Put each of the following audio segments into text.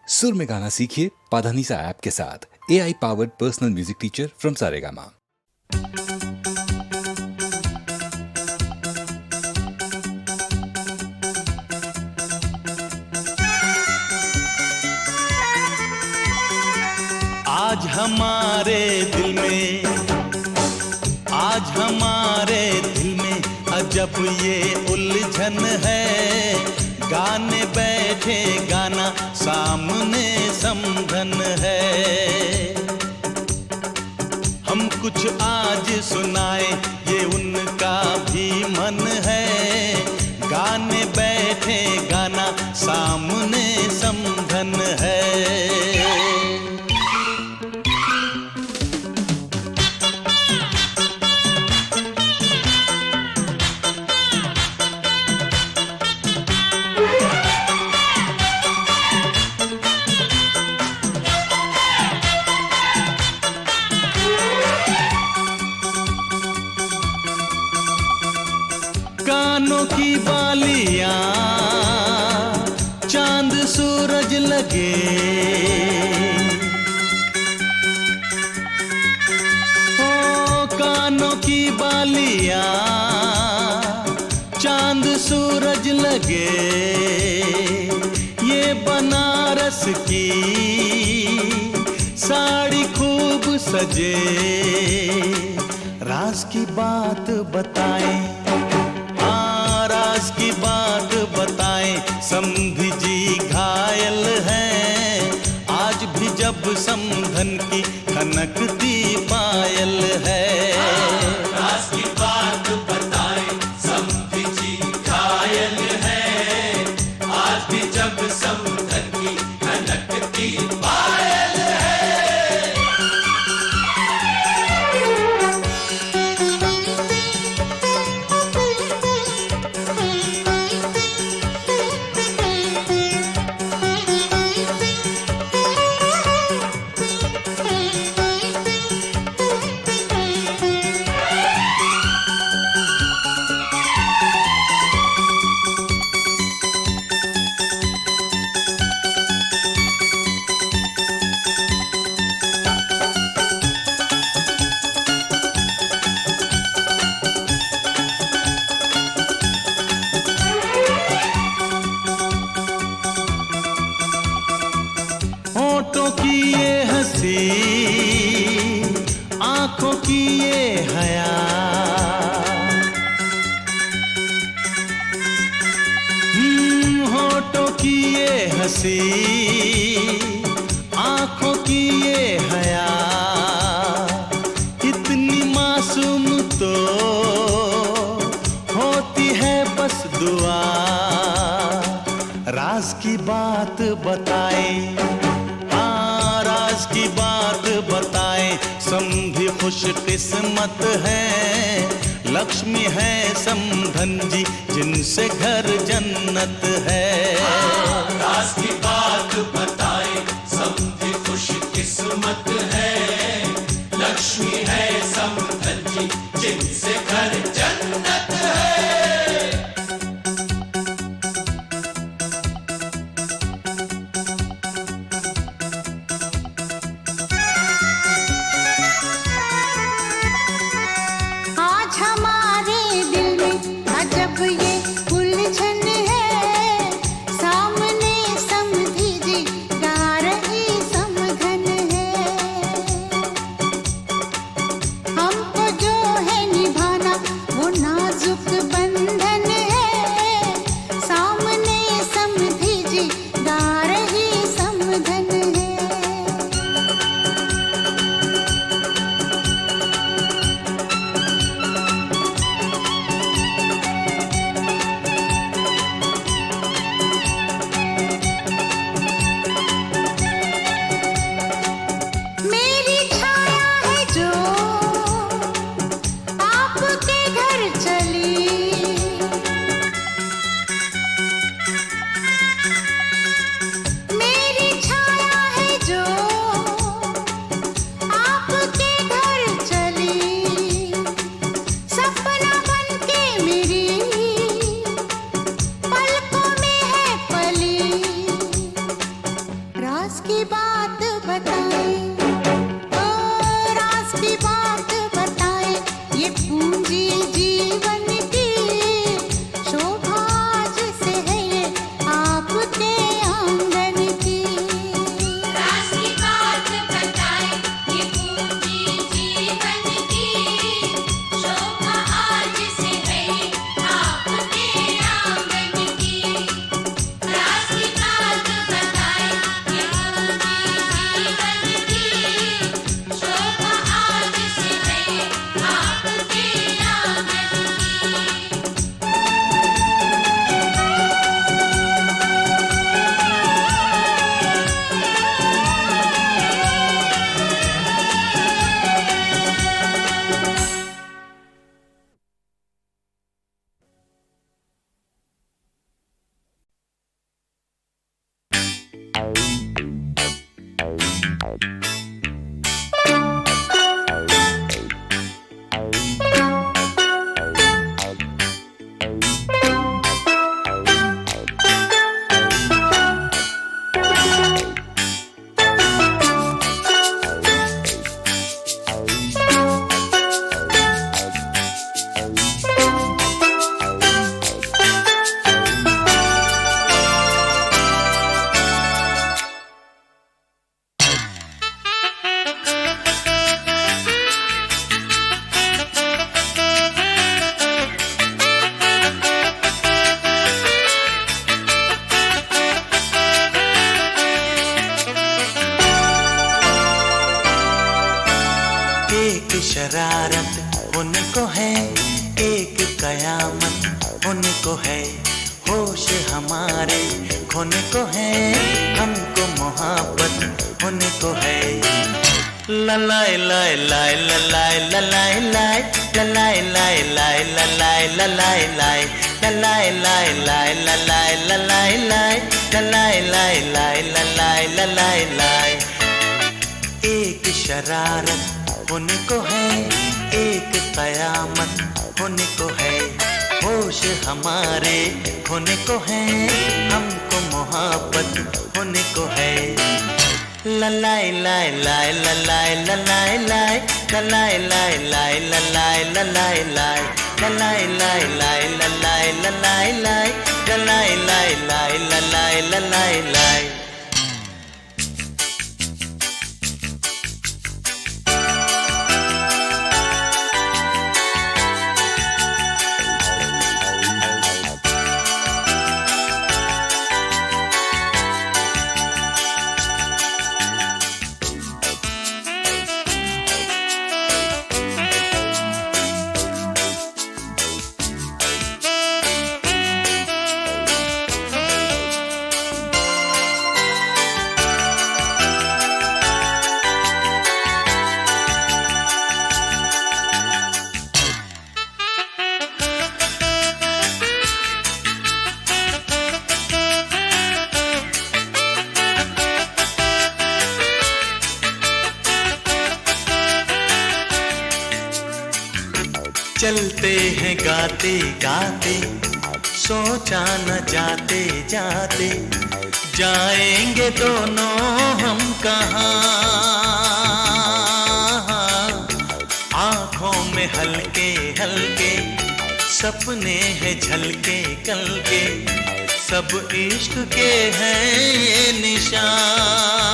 सुर में गाना सीखिए पाधानीसा ऐप के साथ। AI powered personal music teacher from Saregama. आज हमारे दिल में अजब ये उलझन है। गाने बैठे गाना सामने समधन है। हम कुछ आज सुनाए ये उनका भी मन है। गाने बैठे गाना सामने समधन है। कानों की बालियां चांद सूरज लगे। ओ कानों की बालियां चांद सूरज लगे। ये बनारस की साड़ी खूब सजे। राज की बात बताएं, राज की बात बताएं। समधी जी घायल हैं। आज भी जब समधन की खनकती पायल है। राज की बात बताएं, समधी जी घायल हैं। आज भी जब समधन की खनकती पायल है। होठों की ये हंसी, आंखों की ये हया। होठों की ये हंसी, आंखों की ये हया। इतनी मासूम तो होती है बस दुआ। राज की बात बताएं, राज की बात बताएं। समधी खुश किस्मत है। लक्ष्मी है समधन जी जिनसे घर जन्नत है। राज की बात बताएं, समधी खुश किस्मत है। लक्ष्मी है समधन जी जिनसे घर जन्नत है। आज हमारे दिल में अजब ये उलझन है। सामने समधन राज की बात बताए, ओ राज की बात बताए, ये पूंजी जीवन की शोभा जिसे है ये आपके आंगन की। राज की बात बताए, ये पूंजी जीवन की शोभा आज से है आपके आंगन की। राज की बात बताए, ये पूंजी जीवन की शोभा आज से है आपके आंगन की। एक शरारत उनको है, एक कयामत उनको है, होश हमारे खोने को है, हमको मोहब्बत उनको है। ललाई लाई लाई ललाई ललाई लाई ललाई लाई लाई ललाई ललाई लाई ललाई लाई लाई ललाई ललाई लाई ललाई लाई लाई ललाई ललाई लाई। एक शरारत उनको है, एक कयामत उनको है, होश हमारे खोने को है, हमको मोहब्बत उनको है। ललाई लाई लाई ललाई ललाई लाई ललाई लाई लाई ललाई ललाई लाई ललाई लाई लाई ललाई ललाई लाई ललाई लाई लाई ललाई ललाई लाई। चलते हैं गाते गाते, सोचा न जाते जाते, जाएंगे दोनों हम कहाँ। आँखों में हल्के हल्के सपने हैं झलके कल के, सब इश्क के हैं ये निशान।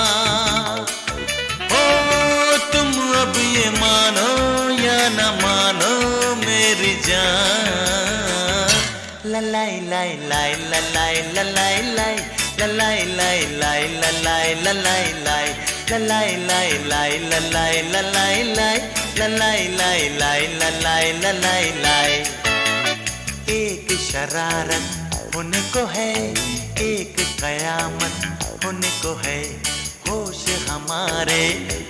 ओ तुम अब ये मानो या न मानो मेरी जान। ललाई लाई लाई ललाई ललाई लाई ललाई लाई लाई ललाई ललाई लाई ललाई लाई लाई ललाई ललाई लाई ललाई लाई लाई ललाई ललाई लाई। एक शरारत उनको है, एक कयामत उनको है, होश हमारे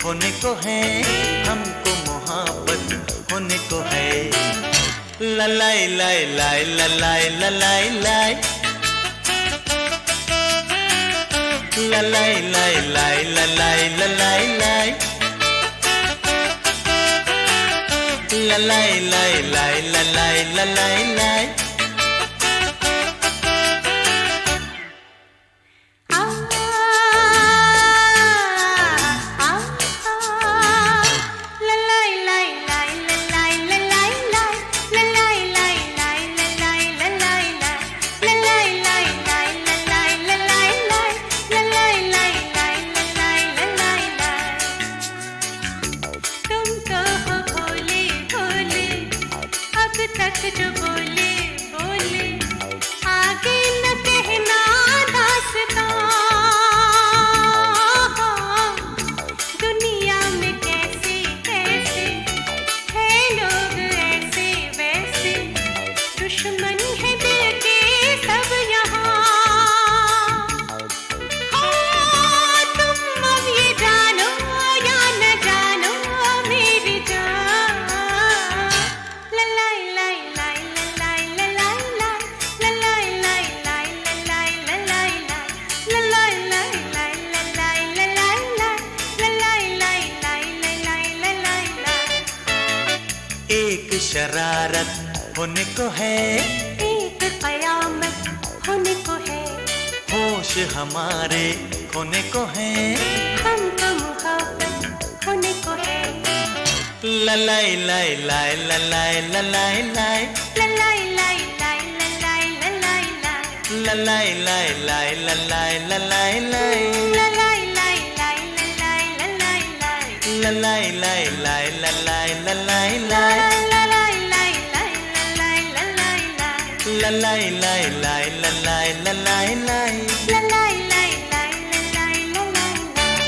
होने को है, हमको मोहब्बत होने को है। ललाई लाई लाई ललाई ललाई लाई ललाई लाई लाई ललाई ललाई लाई ललाई लाई लाई ललाई ललाई लाई। आ शरारत होने को है, एक कयामत होने को है, होश हमारे होने को है, हमको मुहब्बत होने को है। ललाई लाई लाई ललाई ललाई लाई ललाई लाई लाई ललाई ललाई लाई ललाई लाई लाई ललाई ललाई लाई ललाई लाई लाई ललाई ललाई लाई ललाई लाई लाई ललाई ललाई लाई ललाई लाई लाई ललाई ललाई लाई ललाई लाई लाई ललाई ललाई लाई ललाई लाई लाई ललाई ललाई लाई।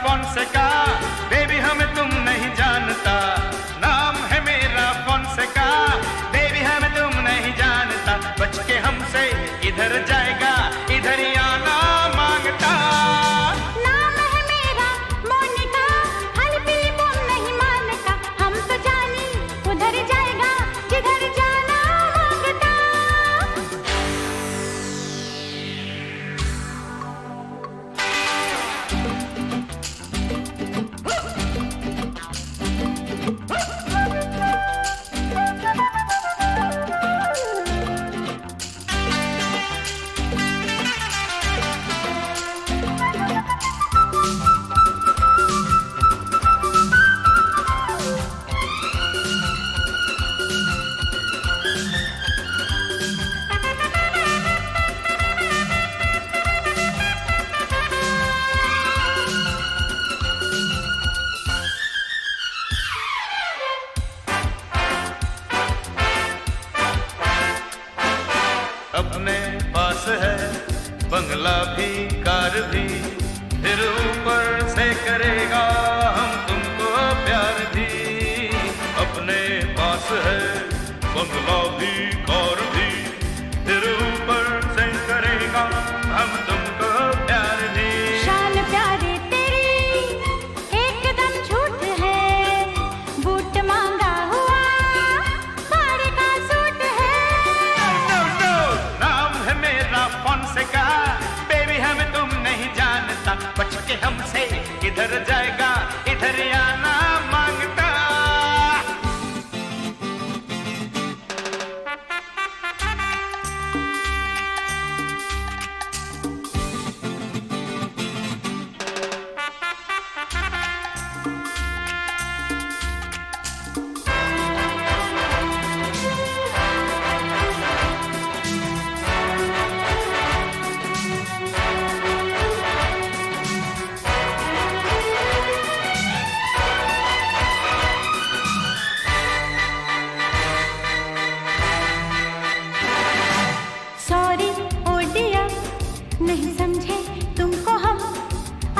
फोनसेका, बेबी हमें तुम नहीं जानता। नाम है मेरा फोनसेका, बेबी हमें तुम नहीं जानता। बच के हमसे इधर जाएगा, इधर ही आना मांगता। नाम है मेरा मोनिका, हल्की तुम नहीं मानता। हम तो जानी उधर जाएगा जिधर जाना मांगता। अपने पास है बंगला भी, कार भी, फिर ऊपर से करेगा हम तुमको प्यार भी। अपने पास है बंगला भी, कार भी, फिर ऊपर से करेगा हम तुमको प्यार भी। शान प्यारे तेरी एकदम झूठ है, बूट मांगा हुआ साड़ी का सूट है। नो नो, नाम है मेरा फोनसेका, बेबी हमें तुम नहीं जानता। बच के हमसे इधर जाएगा, इधर ही आना मांगता। सॉरी ओ डियर, नहीं समझे तुमको हम।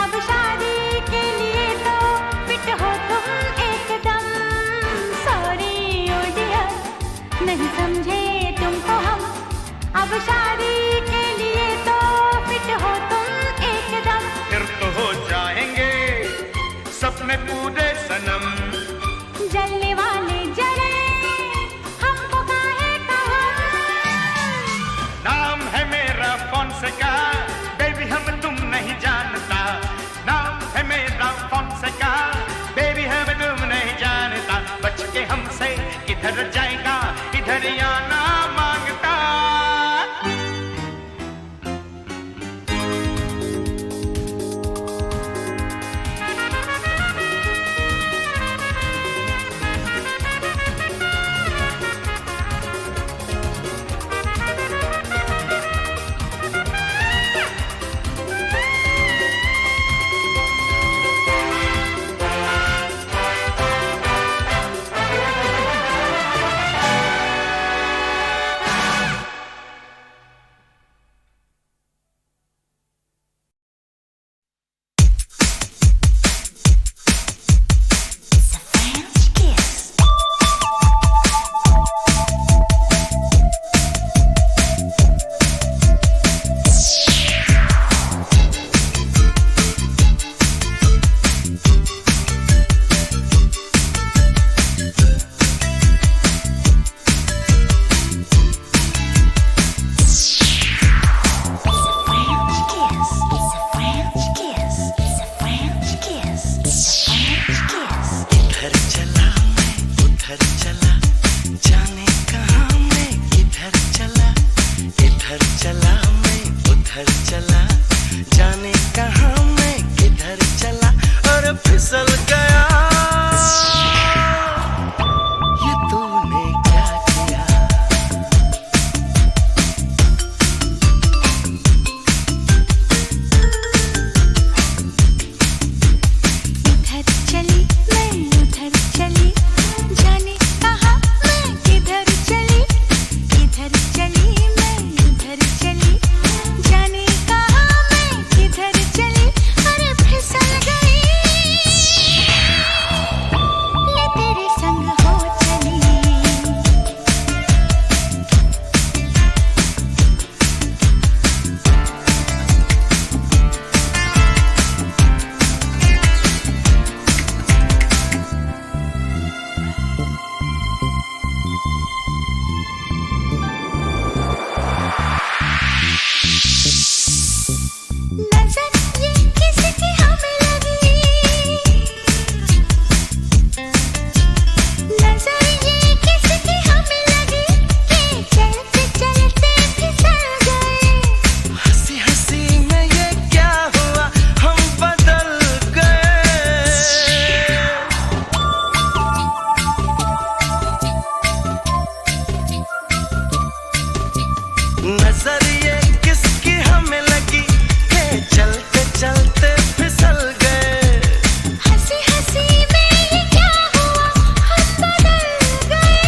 अब शादी के लिए तो फिट हो तुम एकदम। सॉरी ओ डियर, नहीं समझे तुमको हम। अब शादी के लिए तो फिट हो तुम एकदम। फिर तो हो जाएंगे सपने पूरे सनम। जलने वाले जले हमको काहे कहा। नाम है मेरा फोनसेका, बेबी हम तुम नहीं जानता। नाम है मेरा फोनसेका, बेबी हम तुम नहीं जानता। बच के हमसे इधर जाएगा, इधर ही आना मांगता। नजर ये किसकी हमें लगी के चलते चलते फिसल गए। हंसी हंसी में ये क्या हुआ, हम बदल गए।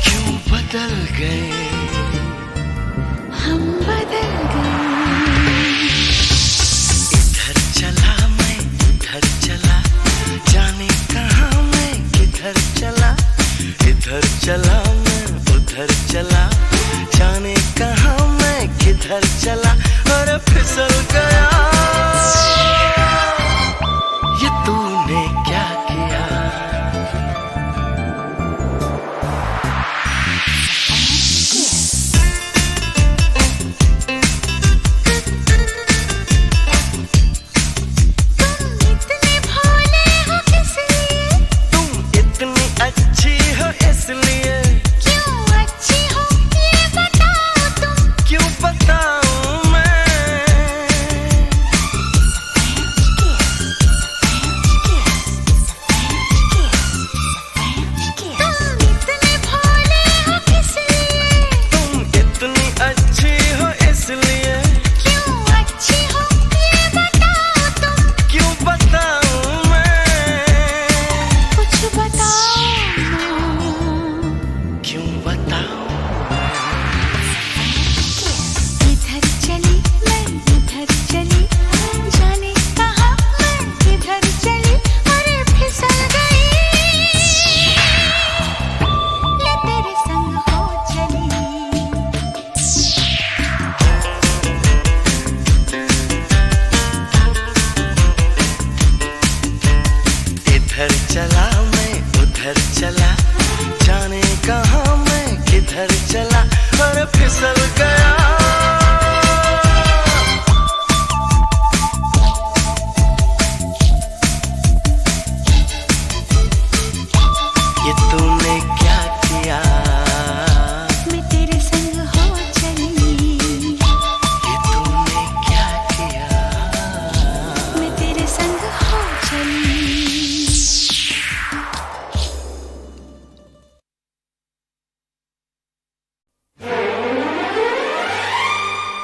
क्यों बदल गए, हम बदल गए। इधर चला मैं उधर चला, जाने कहाँ मैं किधर चला। इधर चला मैं उधर चला, जाने कहाँ मैं किधर चला। और फिसल गया, ये तूने क्या किया। तुम इतने भोले हो किसलिए, तुम इतनी अच्छी हो इसलिए। क्यों अच्छी हो ये बताओ तुम। क्यों बताऊं मैं, तुम इतने भोले हो किसलिए, तुम इतनी अच्छी हो इसलिए। क्यों अच्छी हो ये बताओ तुम। क्यों बताऊं मैं, कुछ बताओ ना। क्यों बताऊं। इधर चली मैं उधर चली, जाने कहाँ मैं किधर चली। अरे फिसल गई, ये तेरे संग हो चली। इधर चला मैं उधर चला, जाने कहाँ मैं किधर चला। और फिसल गया, ये तूने क्या किया। मैं तेरे संग हो चली, ये तूने क्या किया। मैं तेरे संग हो चली।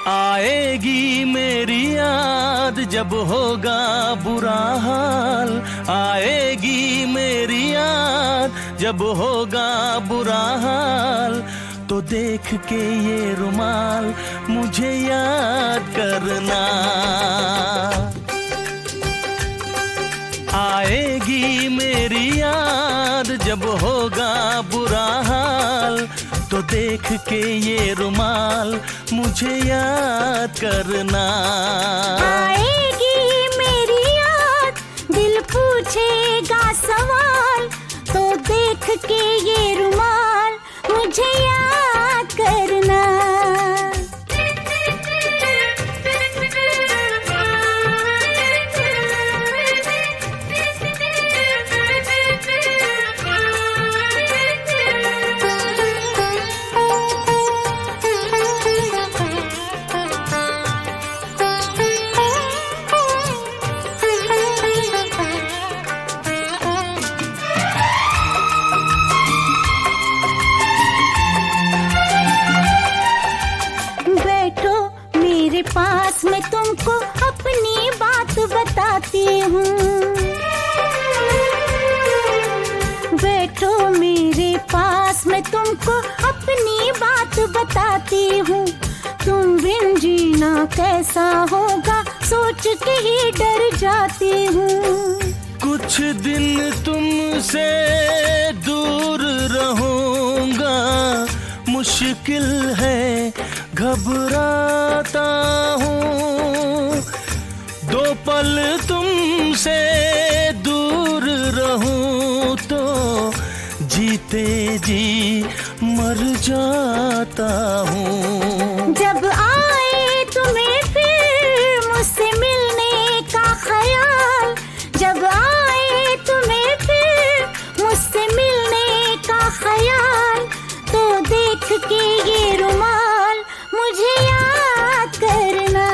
आएगी मेरी याद जब होगा बुरा हाल। आएगी मेरी याद जब होगा बुरा हाल। तो देख के ये रुमाल मुझे याद करना। आएगी मेरी याद जब होगा बुरा हाल। तो देख के ये रुमाल मुझे याद करना। आएगी मेरी याद, दिल पूछेगा सवाल, तो देख के ये रुमाल मुझे याद करना। बैठो मेरे पास, मैं तुमको अपनी बात बताती हूँ। बैठो मेरे पास, मैं तुमको अपनी बात बताती हूँ। तुम बिन जीना कैसा होगा, सोच के ही डर जाती हूँ। कुछ दिन तुमसे दूर रहूंगा, मुश्किल है घबराता हूँ। दो पल तुमसे दूर रहूं तो जीते जी मर जाता हूँ। जब आए तुम्हें फिर मुझसे मिलने का ख्याल, जब आए तुम्हें फिर मुझसे मिलने का ख्याल, तो देख के ये रुमाल मुझे याद करना।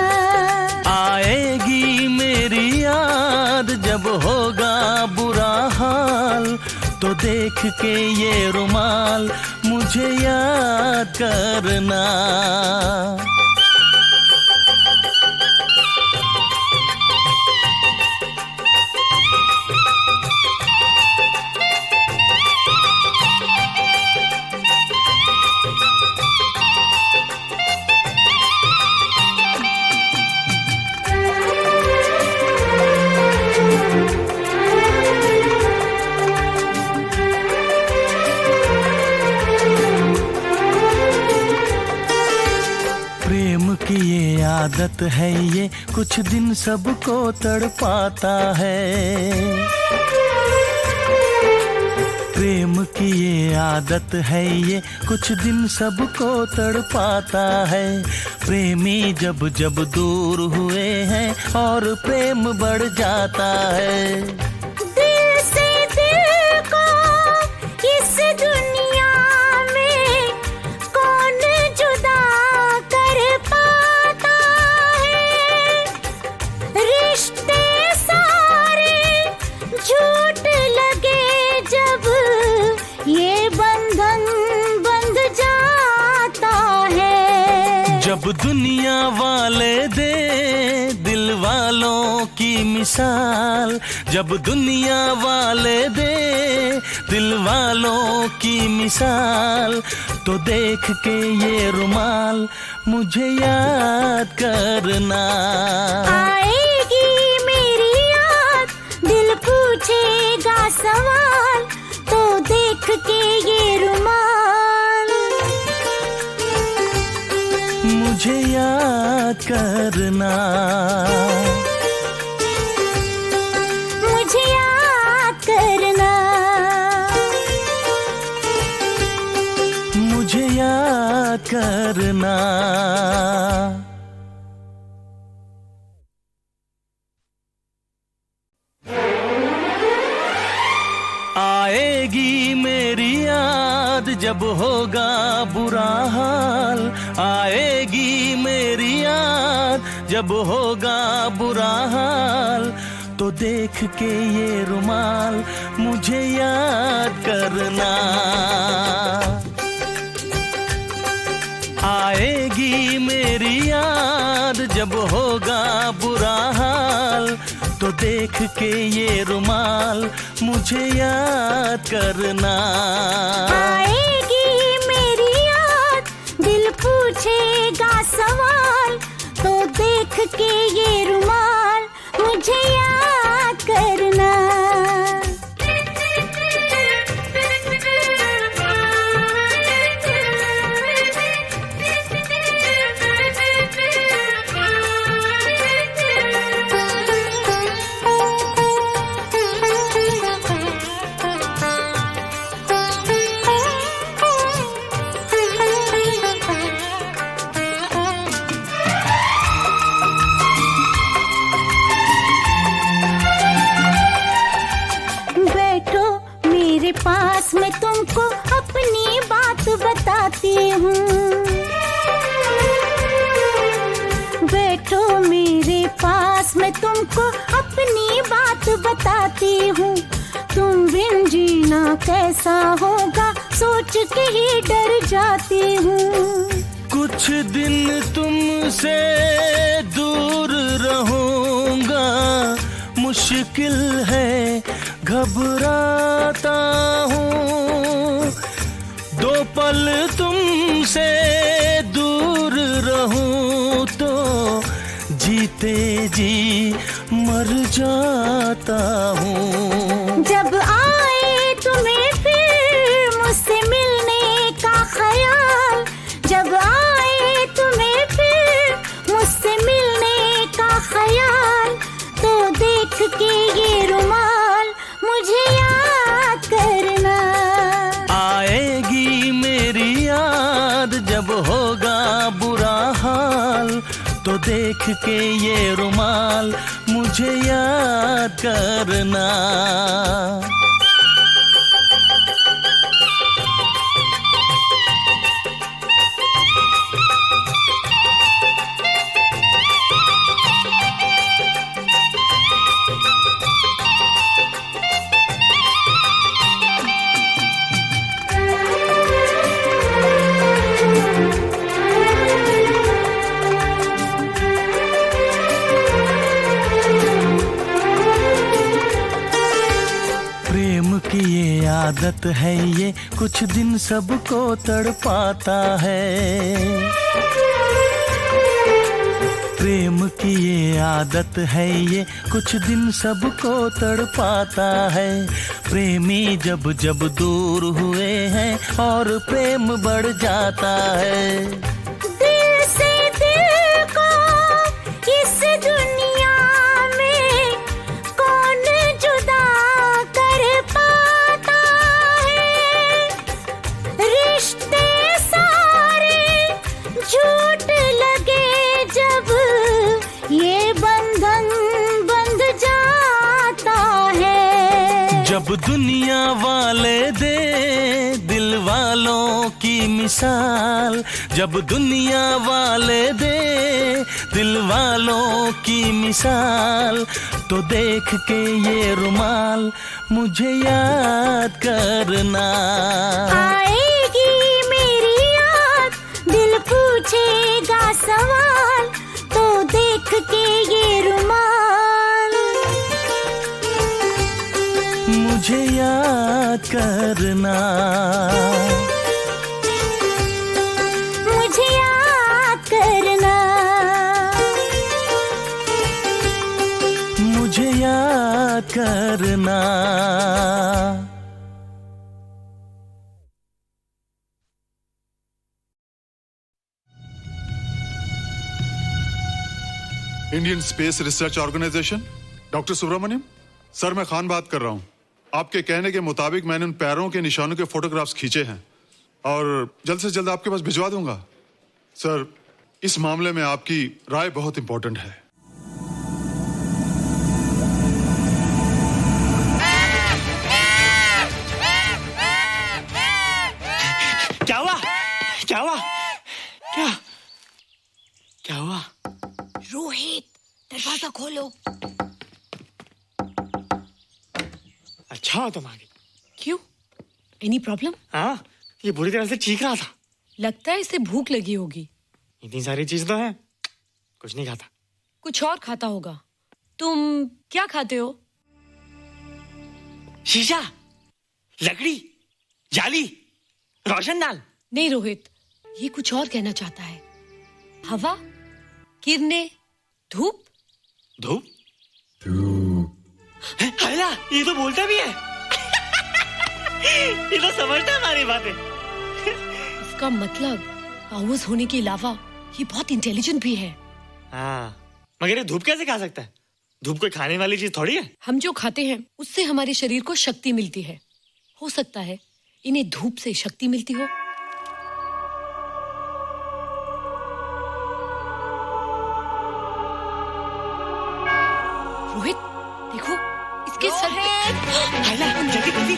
आएगी मेरी याद जब होगा बुरा हाल, तो देख के ये रुमाल मुझे याद करना। प्रेम की ये आदत है, ये कुछ दिन सबको तड़पाता है। प्रेम की ये आदत है, ये कुछ दिन सबको तड़पाता है। प्रेमी जब जब दूर हुए हैं और प्रेम बढ़ जाता है। दिल से दिल को इस दुनिया में कौन जुदा कर पाता है। रिश्ते सारे झूठ लगे जब ये बंधन बंध जाता है। जब दुनिया वाले दे दिल वालों की मिसाल, जब दुनिया वाले दे दिल वालों की मिसाल, तो देख के ये रुमाल मुझे याद करना। आएगी मेरी याद, दिल पूछेगा सवाल, तो देख के ये रुमाल मुझे याद करना। मुझे याद करना। मुझे याद करना। आएगी मेरी याद जब होगा बुरा हाल, आएगी मेरी याद जब होगा बुरा हाल, तो देख के ये रुमाल मुझे याद करना। आएगी मेरी याद जब होगा बुरा हाल, तो देख के ये रुमाल मुझे याद करना। आएगी मेरी याद, दिल पूछेगा सवाल, तो देख के ये रुमाल मुझे याद करना। पास मैं तुमको अपनी बात बताती हूँ। बैठो मेरे पास, मैं तुमको अपनी बात बताती हूँ। तुम बिन जीना कैसा होगा, सोच के ही डर जाती हूँ। कुछ दिन तुमसे दूर रहूंगा, मुश्किल है घबराता हूँ। दो पल तुमसे दूर रहूं तो जीते जी मर जाता हूँ। जब आए तुम्हें फिर मुझसे मिलने का ख्याल, जब आए तुम्हें फिर मुझसे मिलने का ख्याल, तो देख के ये रुमाल मुझे याद करना। आएगी मेरी याद जब होगा बुरा हाल, तो देख के ये रुमाल मुझे याद करना। आदत है ये, कुछ दिन सबको तड़पाता है। प्रेम की ये आदत है ये, कुछ दिन सबको तड़पाता है। प्रेमी जब जब दूर हुए हैं और प्रेम बढ़ जाता है। दिल से दिल को इस दुनिया में कौन जुदा कर पाता है। रिश्ते सारे झूठ लगे जब ये बंधन बंध जाता है। जब दुनिया वाले दे दिल वालों की मिसाल, जब दुनिया वाले दे दिल वालों की मिसाल, तो देख के ये रुमाल मुझे याद करना। आएगी मेरी याद, दिल पूछेगा सवाल, तो देख के ये रुमाल मुझे याद करना। मुझे याद करना। मुझे याद करना। Indian Space Research Organisation, doctor Subramaniam sir, मैं खान बात कर रहा हूँ। आपके कहने के मुताबिक मैंने उन पैरों के निशानों के फोटोग्राफ्स खींचे हैं और जल्द से जल्द आपके पास भिजवा दूंगा। सर, इस मामले में आपकी राय बहुत इंपॉर्टेंट है। क्या हुआ? क्या हुआ? क्या क्या हुआ? रोहित, दरवाजा खोलो। अच्छा हो तुम आ गई। क्यों? Any problem? हाँ, ये बुरी तरह से चीख रहा था। लगता है इसे भूख लगी होगी। इतनी सारी चीज तो है, कुछ नहीं खाता। कुछ और खाता होगा। तुम क्या खाते हो? शीशा, लकड़ी, जाली, रोशनदान। नहीं रोहित, ये कुछ और कहना चाहता है। हवा, किरणें, धूप। धूप? हैला, ये तो बोलता भी है। ये तो समझता है हमारी बातें। इसका मतलब पावर्स होने के अलावा ये बहुत इंटेलिजेंट भी है। हाँ, मगर ये धूप कैसे खा सकता है? धूप कोई खाने वाली चीज थोड़ी है। हम जो खाते हैं उससे हमारे शरीर को शक्ति मिलती है। हो सकता है इन्हें धूप से शक्ति मिलती हो। रोहित, देखो इसके सर पे। हैला, जल्दी जल्दी।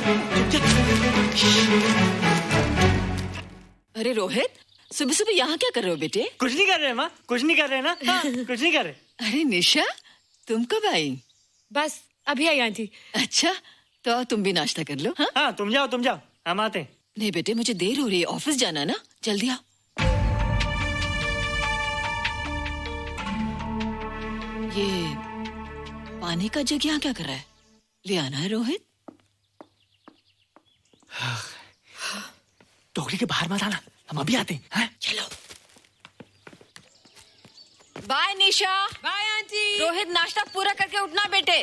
अरे रोहित, सुबह सुबह यहाँ क्या कर रहे हो बेटे? कुछ नहीं कर रहे माँ, कुछ नहीं कर रहे ना। हाँ, कुछ नहीं कर रहे। अरे निशा, तुम कब आई? बस अभी आई आंटी। अच्छा, तो तुम भी नाश्ता कर लो। हाँ, हाँ, तुम जाओ, हम आते हैं। नहीं बेटे, मुझे देर हो रही है, ऑफिस जाना ना, जल्दी आओ। ये पानी का जग यहाँ क्या कर रहा है? ले आना है रोहित। टोकरी के बाहर मत आना, हम अभी आते हैं। हाँ? चलो। Bye Nisha. Bye aunty. Rohit, नाश्ता पूरा करके उठना बेटे।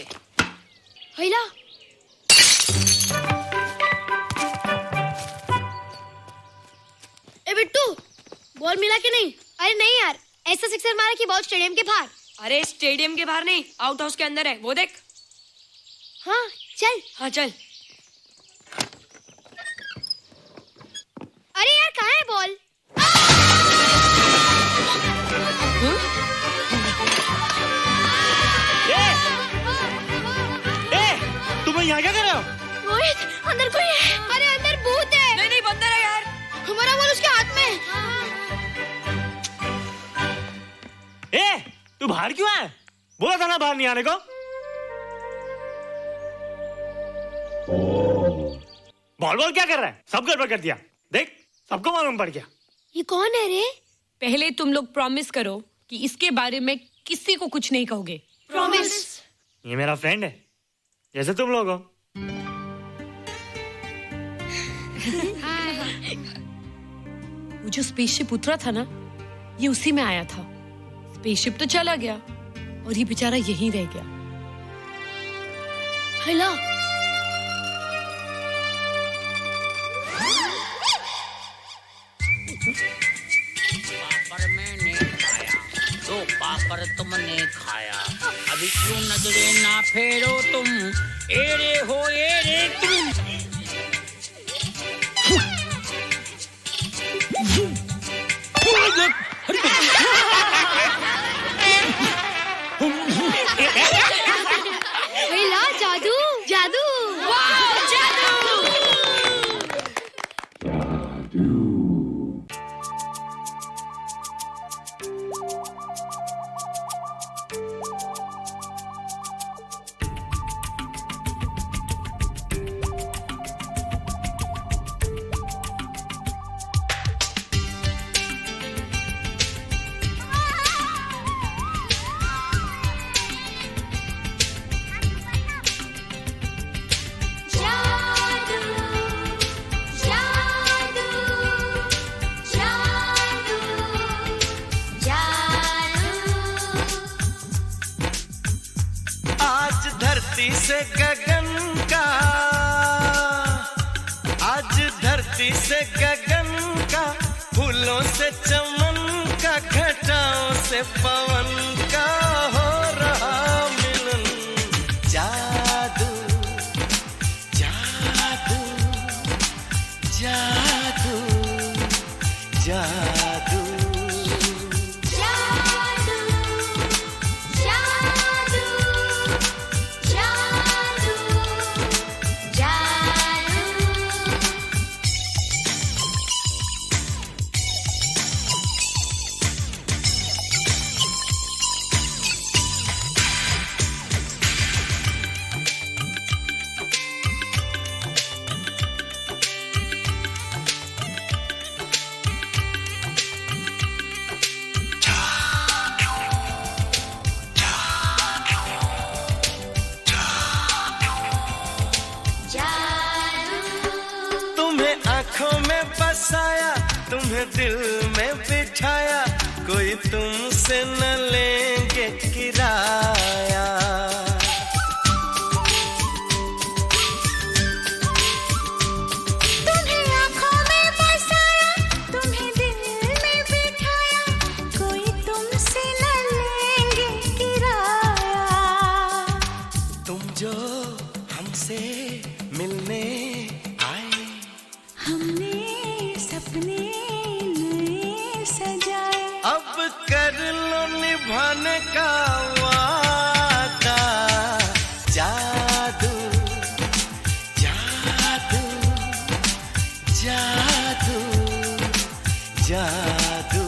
हैला, ए बिट्टू, बॉल मिला कि नहीं? अरे नहीं यार, ऐसा सिक्सर मारा कि बॉल स्टेडियम के बाहर। अरे स्टेडियम के बाहर नहीं, आउट हाउस के अंदर है, वो देख। हाँ चल। हाँ चल। अरे यार, कहाँ है बॉल? तुम यहाँ क्या कर रहे हो? रोहित, अंदर कोई है। अरे अंदर भूत है। नहीं नहीं, बंदर है यार। हमारा बॉल उसके हाथ में। तू बाहर क्यों है? बोला था ना बाहर नहीं आने को। बॉल क्या कर रहा है? सब गड़बड़ कर दिया। देख, सबको मालूम पड़ गया। ये कौन है रे? पहले तुम लोग प्रॉमिस करो कि इसके बारे में किसी को कुछ नहीं कहोगे। प्रॉमिस। ये मेरा फ्रेंड है, जैसे तुम लोग हो। वो जो स्पेसशिप उतरा था ना, ये उसी में आया था। स्पेसशिप तो चला गया और ये बेचारा यहीं रह गया। हेलो, पापड़ मैंने खाया, दो पापड़ तुमने खाया, अभी क्यों नजरे ना फेरो तुम, एरे हो एरे तुम। हेलो, जादू जादू, वाह जादू। धरती से गगन का, आज धरती से गगन का, फूलों से चमन का, घटाओं से पवन का हो रहा मिलन। जादू जादू जादू जादू आँखों में बसाया, तुम्हें दिल में बिठाया, कोई तुमसे न लेंगे किराया। तुम्हें आँखों में बसाया, तुम्हें दिल में बिठाया, कोई तुमसे न लेंगे किराया। तुम जो हमसे मिलने हमने सपने नए सजाए, अब कर लो निभाने का वादा। जादू जादू जादू जादू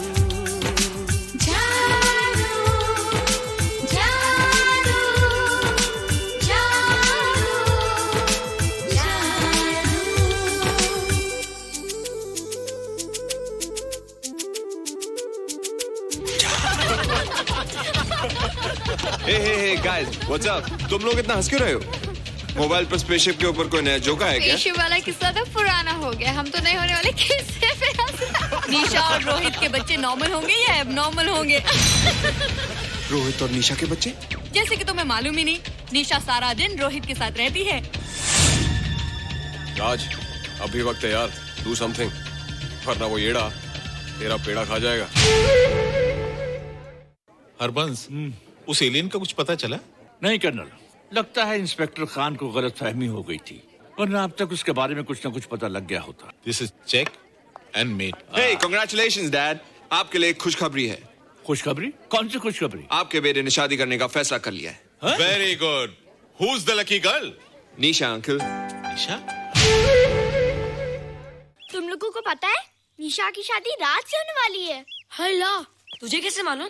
हे गाइस, व्हाट्स अप? तुम लोग इतना हंस क्यों रहे हो? मोबाइल पर स्पेसशिप के ऊपर कोई नया जोक है क्या? स्पेसशिप वाला किस्सा तो पुराना हो गया, हम तो नहीं होने वाले किस्से पे हंसना। निशा और रोहित के बच्चे नॉर्मल होंगे या एबनॉर्मल होंगे? रोहित और निशा के बच्चे? जैसे कि तुम्हें मालूम ही नहीं, निशा सारा दिन रोहित के साथ रहती है। राज, अभी वक्त है यार, डू समथिंग, वरना वो येड़ा तेरा पेड़ा खा जाएगा। हरबंस, उस एलियन का कुछ पता चला? नहीं कर्नल, लगता है इंस्पेक्टर खान को गलतफहमी हो गई थी, वरना अब तक उसके बारे में कुछ न कुछ पता लग गया होता। This is check and mate. Hey, congratulations dad, आपके लिए एक खुशखबरी है। खुशखबरी? कौन सी खुशखबरी? आपके बेटे ने शादी करने का फैसला कर लिया है। Very good. Who is the lucky girl? Nisha uncle. Nisha? तुम लोगों को पता है निशा की शादी रात से होने वाली है। हेलो, तुझे कैसे मालूम?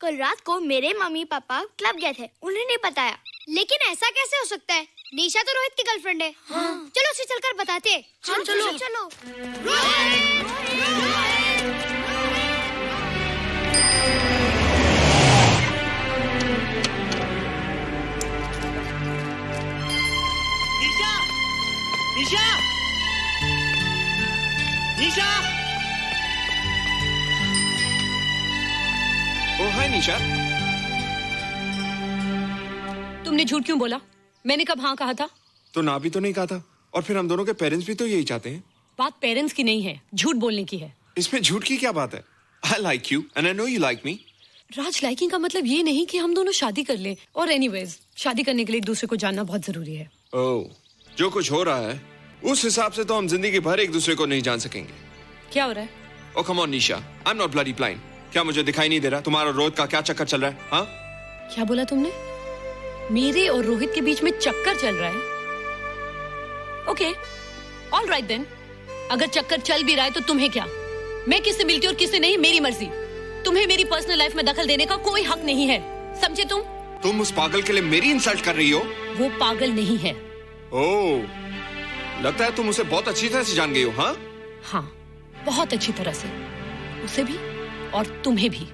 कल रात को मेरे मम्मी पापा क्लब गए थे, उन्हें नहीं बताया। लेकिन ऐसा कैसे हो सकता है? निशा तो रोहित की गर्लफ्रेंड है। हाँ। चलो उसे चलकर बताते हैं। चलो चलो चलो। निशा! निशा! निशा! निशा? तुमने झूठ क्यों बोला? मैंने कब हाँ कहा था? तो ना भी तो नहीं कहा था, और फिर हम दोनों के पेरेंट्स भी तो यही चाहते हैं। बात पेरेंट्स की नहीं है, झूठ बोलने की है। इसमें झूठ की क्या बात है? I like you and I know you like me. Raj, liking का मतलब ये नहीं कि हम दोनों शादी कर लें। और एनीवेज, शादी करने के लिए एक दूसरे को जानना बहुत जरूरी है। ओह, जो कुछ हो रहा है उस हिसाब से तो हम जिंदगी भर एक दूसरे को नहीं जान सकेंगे। क्या हो रहा है? Oh come on Nisha, I'm not bloody blind. क्या मुझे दिखाई नहीं दे रहा तुम्हारा रोहित का क्या चक्कर चल रहा है? हाँ? क्या बोला तुमने? मेरे और रोहित के बीच में चक्कर चल रहा है? Okay, all right then. अगर चक्कर चल भी रहा है तो तुम्हें क्या? मैं किससे मिलती हूँ और किससे नहीं, मेरी मर्जी। तुम्हें मेरी पर्सनल लाइफ में दखल देने का कोई हक नहीं है, समझे तुम? तुम उस पागल के लिए मेरी इंसल्ट कर रही हो? वो पागल नहीं है। ओह, लगता है तुम उसे बहुत अच्छी तरह से जान गई हो। हाँ? हाँ, बहुत अच्छी तरह से, उसे भी और तुम्हें भी।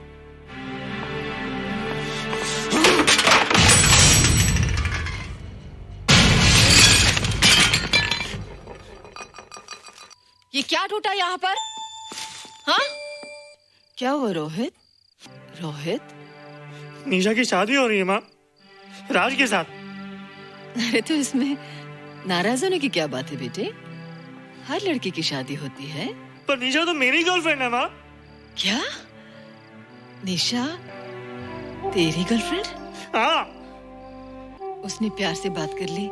ये क्या टूटा यहाँ पर? हाँ? क्या हुआ रोहित? रोहित? निशा की शादी हो रही है माँ, राज के साथ। अरे तो इसमें नाराज होने की क्या बात है बेटे? हर लड़की की शादी होती है। पर निशा तो मेरी गर्लफ्रेंड है माँ। क्या? निशा तेरी गर्लफ्रेंड? हाँ। उसने प्यार से बात कर ली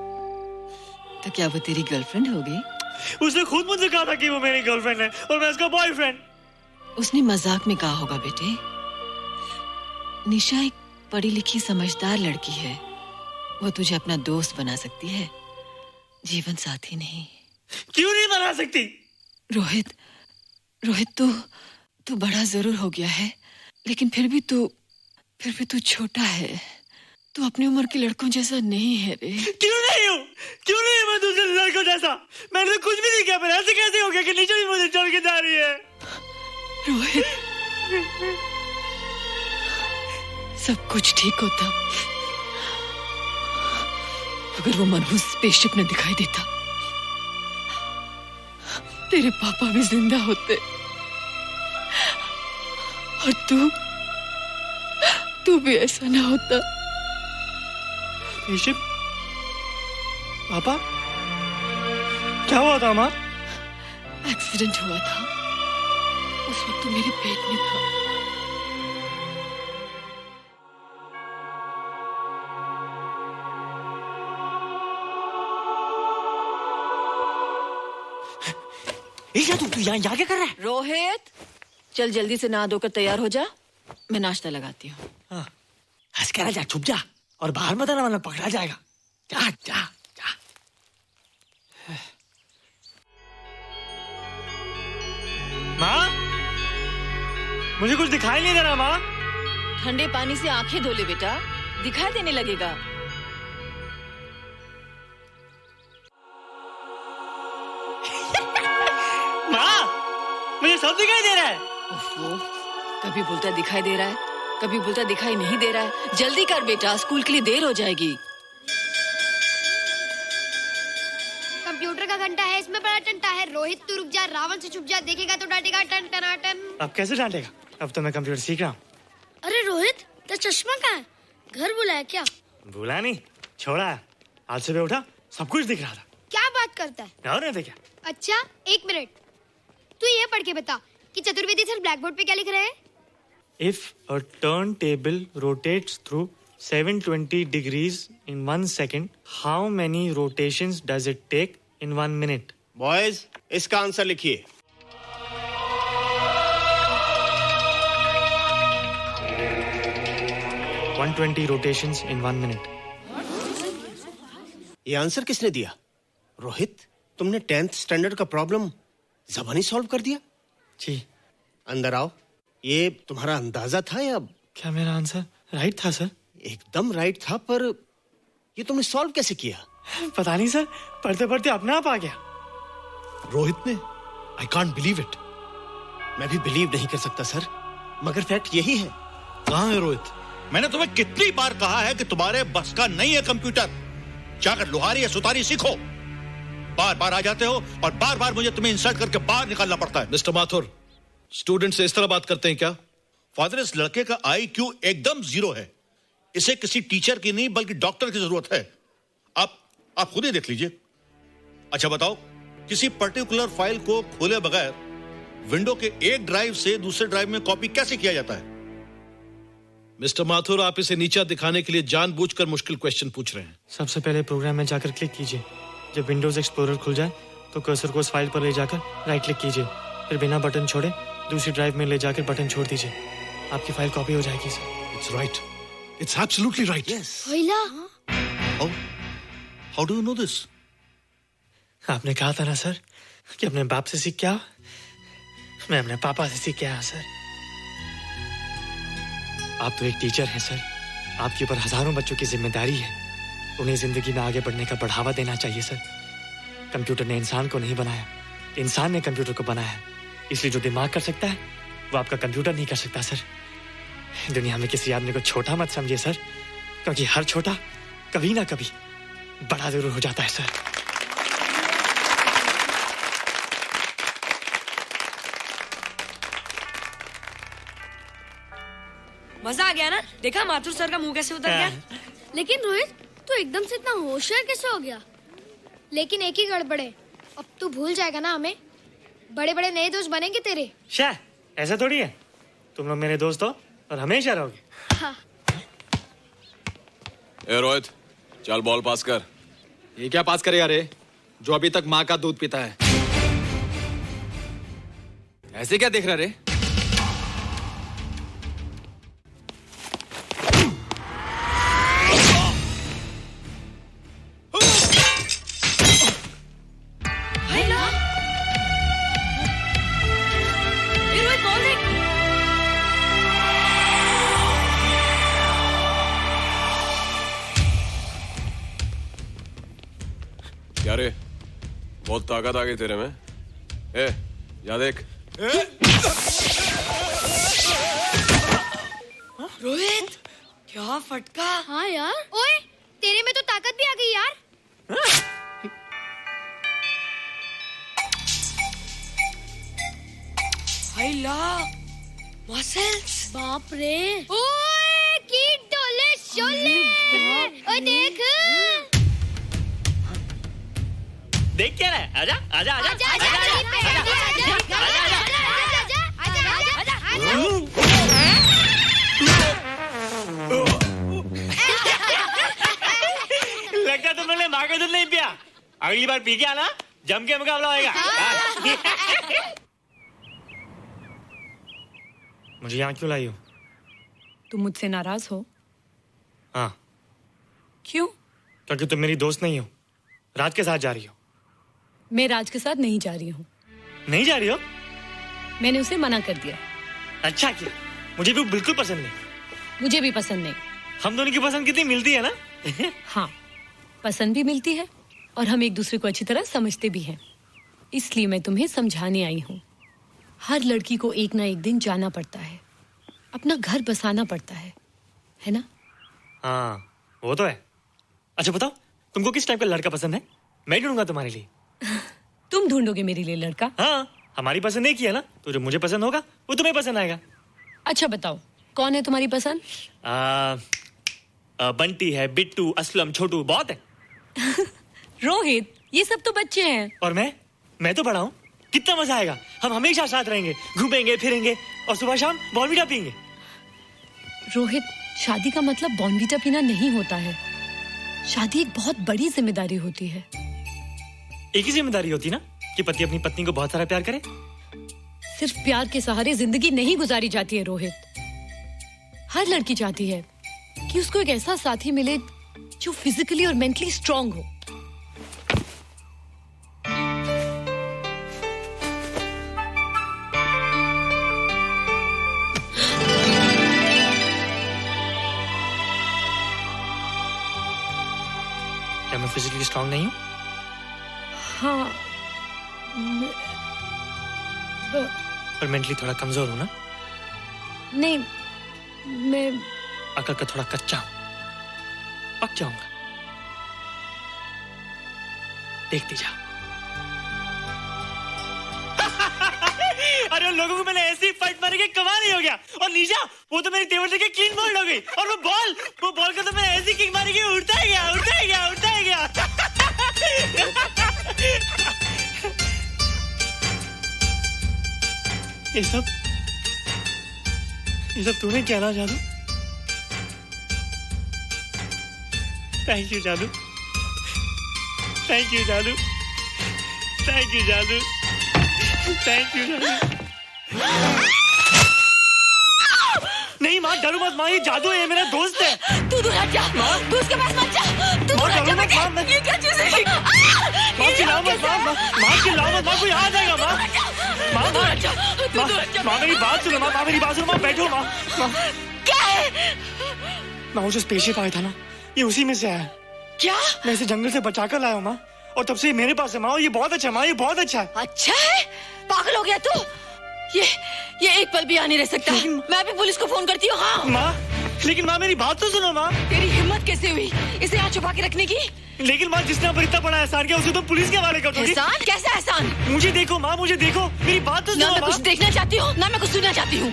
तो क्या वो तेरी गर्लफ्रेंड हो गई? उसने खुद मुझसे कहा था कि वो मेरी गर्लफ्रेंड है और मैं उसका बॉयफ्रेंड। उसने मजाक में कहा होगा बेटे। निशा एक पढ़ी लिखी समझदार लड़की है, वो तुझे अपना दोस्त बना सकती है, जीवन साथी नहीं। क्यों नहीं बना सकती? रोहित, रोहित तू बड़ा जरूर हो गया है, लेकिन फिर भी तू छोटा है। तू अपनी उम्र के लड़कों जैसा नहीं है रे। क्यों नहीं हूँ? क्यों नहीं मैं दूसरे लड़कों जैसा? मैंने तो कुछ भी नहीं किया, पर ऐसे कैसे हो गया कि निशा भी मुझे छोड़ के जा रही है? रोहित, सब कुछ ठीक होता अगर वो मनहूस स्पेसशिप न दिखाई देता। तेरे पापा भी जिंदा होते और तू भी ऐसा ना होता। स्पेसशिप? पापा? क्या हुआ था माँ? एक्सीडेंट हुआ था, उस वक्त तू मेरे पेट में था। तू यहाँ क्या कर रहा है? रोहित, चल जल्दी से नहा धोकर तैयार हो जा, मैं नाश्ता लगाती हूँ। हंस कर जा, छुप जा और बाहर मत आना वरना पकड़ा जाएगा। जा जा जा। माँ, मुझे कुछ दिखाई नहीं दे रहा माँ। ठंडे पानी से आंखें धो ले बेटा, दिखाई देने लगेगा। माँ, मुझे सब दिखाई दे रहा है। कभी बोलता दिखाई दे रहा है, कभी बोलता दिखाई नहीं दे रहा है। जल्दी कर बेटा, स्कूल के लिए देर हो जाएगी। कंप्यूटर का घंटा है, इसमें बड़ा टंटा है। रोहित तू रुक जा, रावण से छुप जा, देखेगा तो डांटेगा टन टनाटन। अब कैसे डांटेगा? अब तो मैं कंप्यूटर सीख रहा हूँ। अरे रोहित, तेरा चश्मा कहाँ है? घर बुलाया क्या? भूला नहीं, छोड़ा है। आज सुबह उठा, सब कुछ दिख रहा था। क्या बात करता है? और नहीं तो क्या? अच्छा, एक मिनट, तू ये पढ़ के बता कि चतुर्वेदी सर ब्लैक बोर्ड पे क्या लिख रहे हैं? If a turntable rotates through 720 degrees in 1 second, how many rotations does it take in 1 minute? Boys, इसका आंसर लिखिए। – 120 rotations in 1 minute. ये आंसर किसने दिया? रोहित, तुमने 10th स्टैंडर्ड का प्रॉब्लम ज़बानी सॉल्व कर दिया? जी। अंदर आओ। ये तुम्हारा अंदाजा था या? क्या मेरा आंसर राइट था सर? एकदम राइट था, पर ये तुमने सॉल्व कैसे किया? पता नहीं सर, पढ़ते पढ़ते अपने आप आ गया। रोहित ने? I can't believe it. मैं भी बिलीव नहीं कर सकता सर, मगर फैक्ट यही है। कहाँ है रोहित? मैंने तुम्हें कितनी बार कहा है कि तुम्हारे बस का नहीं है कंप्यूटर। जाकर लोहारी या सुतारी सीखो। बार बार आ जाते हो और बार बार मुझे तुम्हें इंसल्ट करके बाहर निकालना पड़ता है। मिस्टर माथुर, स्टूडेंट से इस तरह बात करते हैं क्या? फादर, इस लड़के का IQ एकदम 0 है। इसे किसी टीचर की नहीं बल्कि डॉक्टर की जरूरत है। आप खुद ही देख लीजिए। अच्छा बताओ, किसी पर्टिकुलर फाइल को खोले बगैर विंडो के एक ड्राइव से दूसरे ड्राइव में कॉपी कैसे किया जाता है? मिस्टर माथुर, आप इसे नीचा दिखाने के लिए जानबूझकर मुश्किल क्वेश्चन पूछ रहे हैं। सबसे पहले प्रोग्राम में जाकर क्लिक कीजिए। जब विंडोज एक्सप्लोरर खुल जाए तो कर्सर को उस फाइल पर ले जाकर राइट क्लिक कीजिए, फिर बिना बटन छोड़े दूसरी ड्राइव में ले जाकर बटन छोड़ दीजिए। आपकी फाइल कॉपी हो जाएगी sir. It's right, it's absolutely right. भैया, how do you know this? आपने कहा था ना सर कि अपने बाप से सीख के आओ। मैं अपने पापा से सीख के आया सर। आप तो एक टीचर हैं सर, आपके ऊपर हजारों बच्चों की जिम्मेदारी है। उन्हें जिंदगी में आगे बढ़ने का बढ़ावा देना चाहिए सर। कंप्यूटर ने इंसान को नहीं बनाया, इंसान ने कंप्यूटर को बनाया। इसलिए जो दिमाग कर सकता है वो आपका कंप्यूटर नहीं कर सकता सर। दुनिया में किसी आदमी को छोटा मत समझिए सर, क्योंकि हर छोटा कभी ना कभी बड़ा जरूर हो जाता है सर। मजा आ गया ना? देखा माथुर सर का मुंह कैसे उतर गया? लेकिन रोहित, तू एकदम से इतना होशियार कैसे हो गया? लेकिन एक ही गड़बड़ है, अब तू भूल जाएगा ना हमें। बड़े बड़े नए दोस्त बनेंगे तेरे। शाह, ऐसा थोड़ी है। तुम लोग मेरे दोस्त हो और हमेशा रहोगे। हाँ। ए रोहित, चल बॉल पास कर। ये क्या पास करेगा रे, जो अभी तक माँ का दूध पीता है? ऐसे क्या देख रहा रे? क्या रे, बहुत ताकत आ गई तेरे में। ए, या देख। रोहित, क्या फटका। हाँ यार, ओए तेरे में तो ताकत भी आ गई यार। मसल्स। बाप रे, ओए की डोले शोले। ओए देख देख क्या रहा है? आजा आजा आजा आजा आजा लगता तुमने माँ का दूध नहीं पिया। अगली बार पी के आना, जम के मुकाबला होएगा। मुझे यहाँ क्यों लाई हो? तुम मुझसे नाराज हो? हाँ। क्यों? क्योंकि तुम मेरी दोस्त नहीं हो, राज के साथ जा रही हो। मैं राज के साथ नहीं जा रही हूँ। नहीं जा रही हो? मैंने उसे मना कर दिया। अच्छा किया, मुझे भी बिल्कुल पसंद नहीं। मुझे भी पसंद नहीं। हम दोनों की पसंद कितनी मिलती है ना? हाँ, पसंद भी मिलती है और हम एक दूसरे को अच्छी तरह समझते भी हैं। इसलिए मैं तुम्हें समझाने आई हूँ। हर लड़की को एक ना एक दिन जाना पड़ता है, अपना घर बसाना पड़ता है ना? हाँ, वो तो है। अच्छा बताओ, तुमको किस टाइप का लड़का पसंद है? मैं ढूंढूंगा तुम्हारे लिए। तुम ढूंढोगे मेरे लिए लड़का? हाँ, हमारी पसंद एक ही है ना, तो जो मुझे पसंद होगा वो तुम्हें पसंद आएगा। अच्छा बताओ, कौन है तुम्हारी पसंद? बंटी है, बिट्टू, असलम, छोटू, बहुत है। रोहित, ये सब तो बच्चे हैं। और मैं तो बड़ा हूँ। कितना मजा आएगा, हम हमेशा साथ रहेंगे, घूमेंगे फिरेंगे और सुबह शाम बॉर्नवीटा पीएंगे। रोहित, शादी का मतलब बॉर्नवीटा पीना नहीं होता है। शादी एक बहुत बड़ी जिम्मेदारी होती है। एक ही जिम्मेदारी होती ना कि पति अपनी पत्नी को बहुत सारा प्यार करे। सिर्फ प्यार के सहारे जिंदगी नहीं गुजारी जाती है रोहित। हर लड़की चाहती है कि उसको एक ऐसा साथी मिले जो फिजिकली और मेंटली स्ट्रांग हो। क्या मैं फिजिकली स्ट्रांग नहीं हूँ? हाँ, पर मेंटली थोड़ा कमजोर हूँ ना? नहीं, मैं अकल का थोड़ा कच्चा हूँ, पक जाऊंगा। देखती जाओ। अरे अरे लोगों को मैंने ऐसी फाइट मारी कि कमाल ही हो गया। और निशा वो तो मेरी टेबल से क्लीन बोल्ड हो गई। और वो बॉल को तो मैंने ऐसी किक मारी कि उड़ता ही गया। ये सब तूने क्या ना जादू? थैंक यू जादू। नहीं माँ, डरो मत माँ, ये जादू है, ये मेरा दोस्त है। तू दूर हट जा, तू उसके पास मत जा। तू दूर हट जा बेटे। ये क्या चीज़ है? माँ चिल्लाओ मत, माँ कोई आ जाएगा। माँ मेरी बात सुनो, माँ बैठो। माँ क्या है? माँ वो जो स्पेसशिप आया था ना, ये उसी में से आया। क्या? मैं इसे जंगल से बचा कर लाया हूँ माँ, और तब से ये मेरे पास है माँ। ये बहुत अच्छा है माँ, ये बहुत अच्छा है। अच्छा है? पागल हो गया तू? ये एक पल भी यहाँ नहीं रह सकता। मैं अभी पुलिस को फोन करती हूँ। हाँ माँ, लेकिन माँ मेरी बात तो सुनो माँ। तेरी हिम्मत कैसे हुई इसे यहाँ छुपा के रखने की? लेकिन माँ, जिसने पर इतना बड़ा एहसान किया उसे तो पुलिस के हवाले कर दोगी। एहसान? कैसा एहसान? मुझे देखो माँ, मेरी बात तो सुनो। ना मैं कुछ देखना चाहती हूँ, ना मैं कुछ सुनना चाहती हूँ।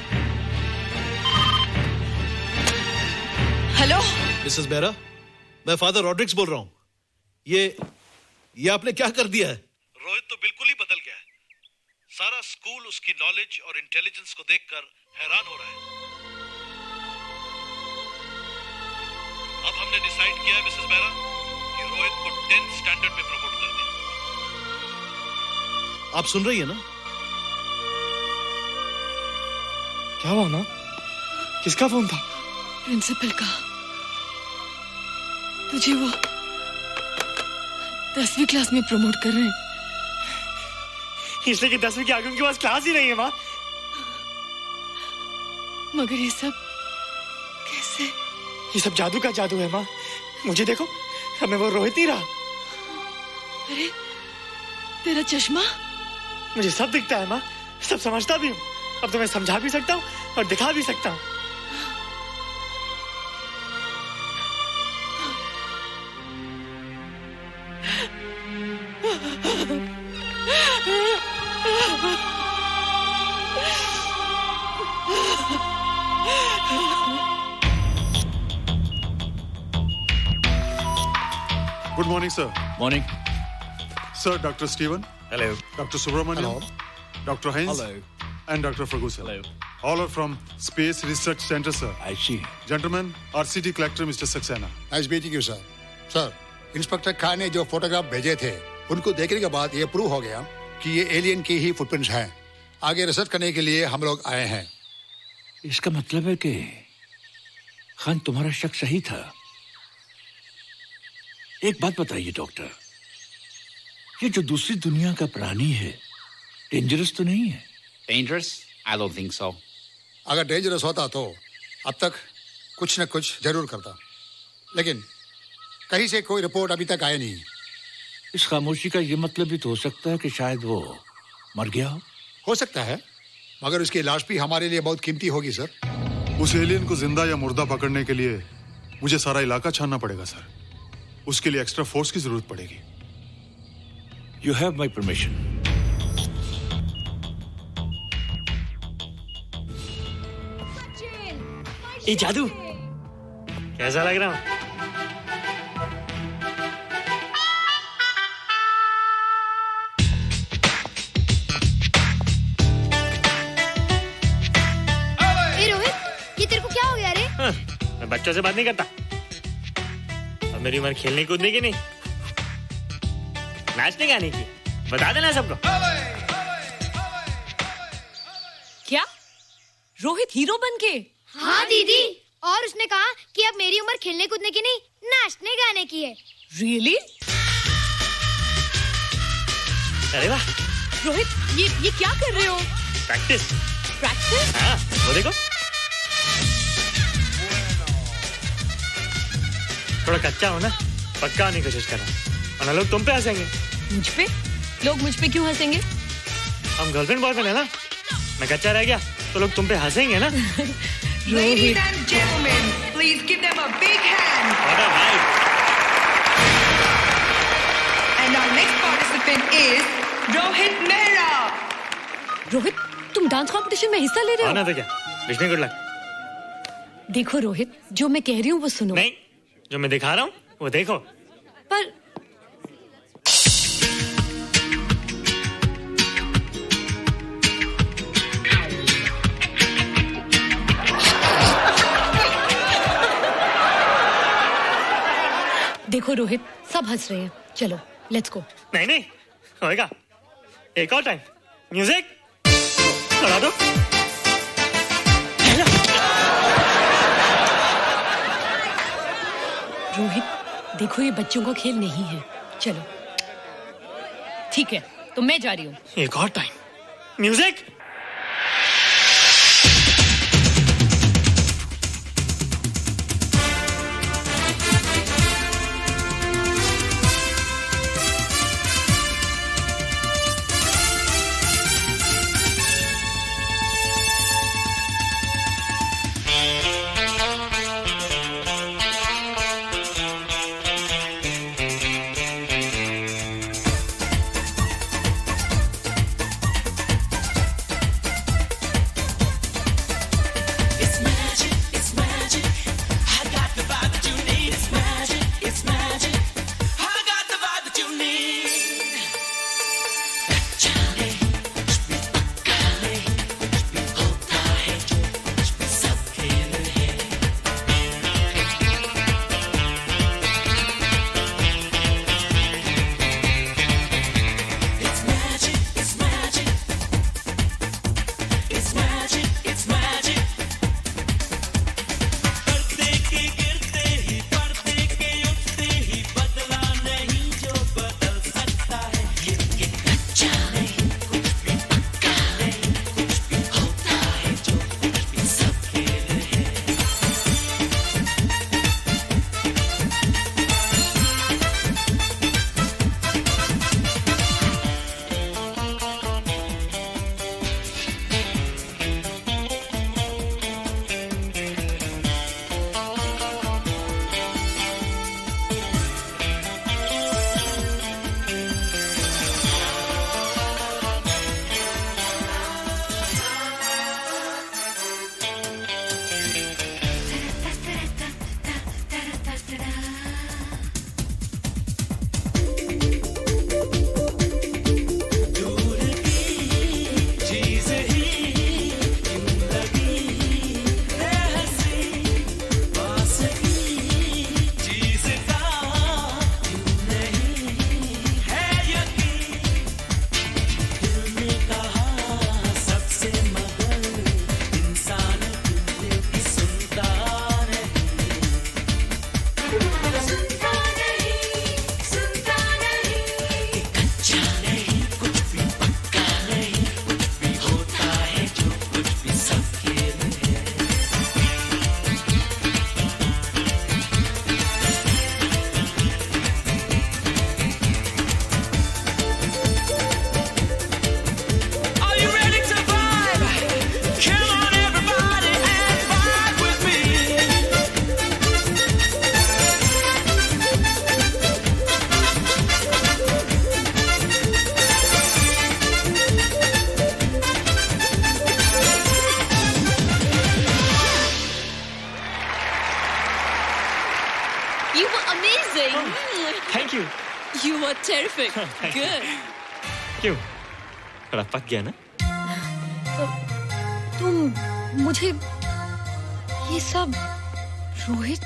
हेलो मिसेस बेरा, मैं फादर रॉड्रिक्स बोल रहा हूँ। ये आपने क्या कर दिया है? रोहित तो बिल्कुल ही बदल गया है। सारा स्कूल उसकी नॉलेज और इंटेलिजेंस को देखकर हैरान हो रहा है। अब हमने डिसाइड किया है मिसेस बेरा कि रोहित को 10th स्टैंडर्ड में प्रमोट कर दें। आप सुन रही है ना? क्या हुआ माँ? किसका फोन था? प्रिंसिपल का। तुझे वो 10वीं क्लास में प्रमोट कर रहे हैं। इसलिए कि 10वीं के आगे उनके पास क्लास ही नहीं है माँ। मगर ये सब कैसे? ये सब जादू का जादू है माँ। मुझे देखो, अब मैं वो रोहित नहीं रहा। अरे तेरा चश्मा? मुझे सब दिखता है माँ, सब समझता भी हूँ। अब तो मैं समझा भी सकता हूँ और दिखा भी सकता हूँ। Good morning, sir. Morning. Sir, Dr. Steven. Hello. Dr. Subramaniam. Hello. Dr. Heinz. Hello. And Dr. Ferguson. Hello. All are from Space Research Center, sir. I see. Gentlemen, RCT collector Mr. Saxena. Nice meeting you sir. Sir, inspector Khan ने जो photograph भेजे थे, उनको देखने के बाद ये prove हो गया कि ये एलियन की ही फुटप्रिंट्स हैं। आगे रिसर्च करने के लिए हम लोग आए हैं। इसका मतलब है कि खान, तुम्हारा शक सही था। एक बात बताइए डॉक्टर, ये जो दूसरी दुनिया का प्राणी है, डेंजरस तो नहीं है? Dangerous? I don't think so. अगर डेंजरस होता तो अब तक कुछ न कुछ जरूर करता, लेकिन कहीं से कोई रिपोर्ट अभी तक आई नहीं। इस खामोशी का ये मतलब भी तो हो सकता है कि शायद वो मर गया हो सकता है, मगर उसकी लाश भी हमारे लिए बहुत कीमती होगी सर। उस एलियन को जिंदा या मुर्दा पकड़ने के लिए मुझे सारा इलाका छानना पड़ेगा सर। उसके लिए एक्स्ट्रा फोर्स की जरूरत पड़ेगी। You have my permission. ये जादू कैसा लग रहा हूँ? रोहित, ये तेरे को क्या हो गया रे? मैं बच्चों से बात नहीं करता। अब मेरी उम्र खेलने कूदने की नहीं, नाचने गाने की। बता देना सबको। क्या रोहित हीरो बन के? हाँ दीदी, और उसने कहा कि अब मेरी उम्र खेलने कूदने की नहीं, नाचने गाने की है। Really? अरे वाह रोहित, ये क्या कर रहे हो? प्रैक्टिस। प्रैक्टिस? हाँ, वो देखो। थोड़ा कच्चा हो ना, पक्का होने की कोशिश कर रहा हूँ, वरना लोग तुम पे हंसेंगे। मुझ पे? लोग मुझ पे क्यों हंसेंगे? हम गर्लफ्रेंड बॉयफ्रेंड है ना, मैं कच्चा रह गया तो लोग तुम पे हंसेंगे ना। Ladies and gentlemen, please give them a big hand. What a vibe. And our next participant is Rohit Mehra. Rohit, तुम तुम डांस कंपटीशन में हिस्सा ले रहे हो? ना तो क्या, विश मी गुड लक। देखो रोहित, जो मैं कह रही हूँ वो सुनो। नहीं, जो मैं दिखा रहा हूँ वो देखो। पर देखो रोहित, सब हंस रहे हैं, चलो लेट्स गो। नहीं नहीं होएगा, एक और टाइम। म्यूजिक चला दो। रोहित देखो, ये बच्चों का खेल नहीं है, चलो। ठीक है, तो मैं जा रही हूँ। एक और time. Music. Thank you. You were terrific. Good. क्यों? थोड़ा पक गया ना? तुम मुझे ये सब रोहित,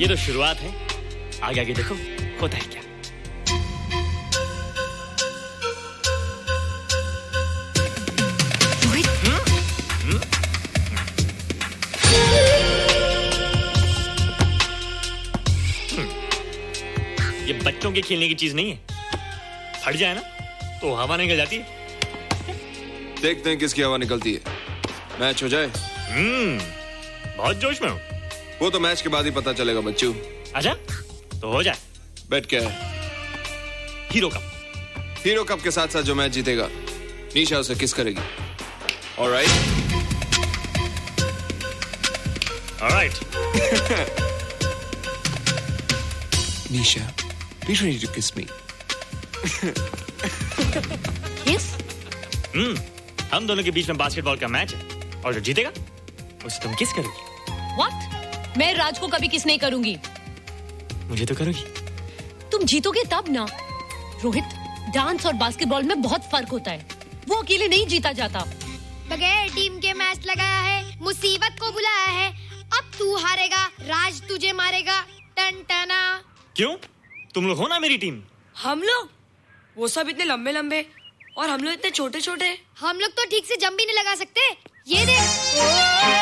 ये तो शुरुआत है, आगे आगे देखो होता है क्या। ये बच्चों के खेलने की चीज नहीं है, फट जाए ना तो हवा निकल जाती है। देखते हैं किसकी हवा निकलती है। मैच हो जाए। बहुत जोश में हूँ। वो तो मैच के बाद ही पता चलेगा बच्चू। अच्छा तो हो जाए। बेट क्या है? Hero cup. हीरो कप के साथ साथ जो मैच जीतेगा निशा उसे किस करेगी। Alright. Alright. Nisha, be ready to kiss me. किस? हम दोनों के बीच में बास्केटबॉल का मैच है और जो जीतेगा उसे तुम किस करोगी? What? मैं राज को कभी किस नहीं करूंगी। मुझे तो करोगी। तुम जीतोगे तब ना। रोहित, डांस और बास्केटबॉल में बहुत फर्क होता है। वो अकेले नहीं जीता जाता। बगैर टीम के मैच लगाया है, मुसीबत को बुलाया है। अब तू हारेगा, राज तुझे मारेगा। टन टना। क्यों? तुम लोग हो ना मेरी टीम। हम लोग? वो सब इतने लंबे लंबे और हम लोग इतने छोटे छोटे। हम लोग तो ठीक से जंप भी नहीं लगा सकते। ये देख।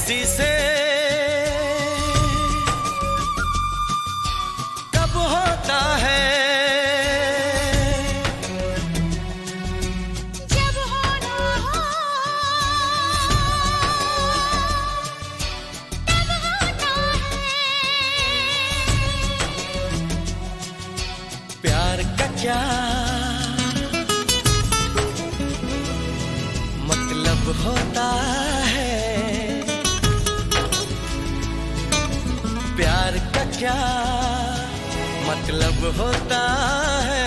किसी से कब होता है, जब होना हो तब होता है। प्यार का क्या मतलब होता है, प्यार का क्या मतलब होता है।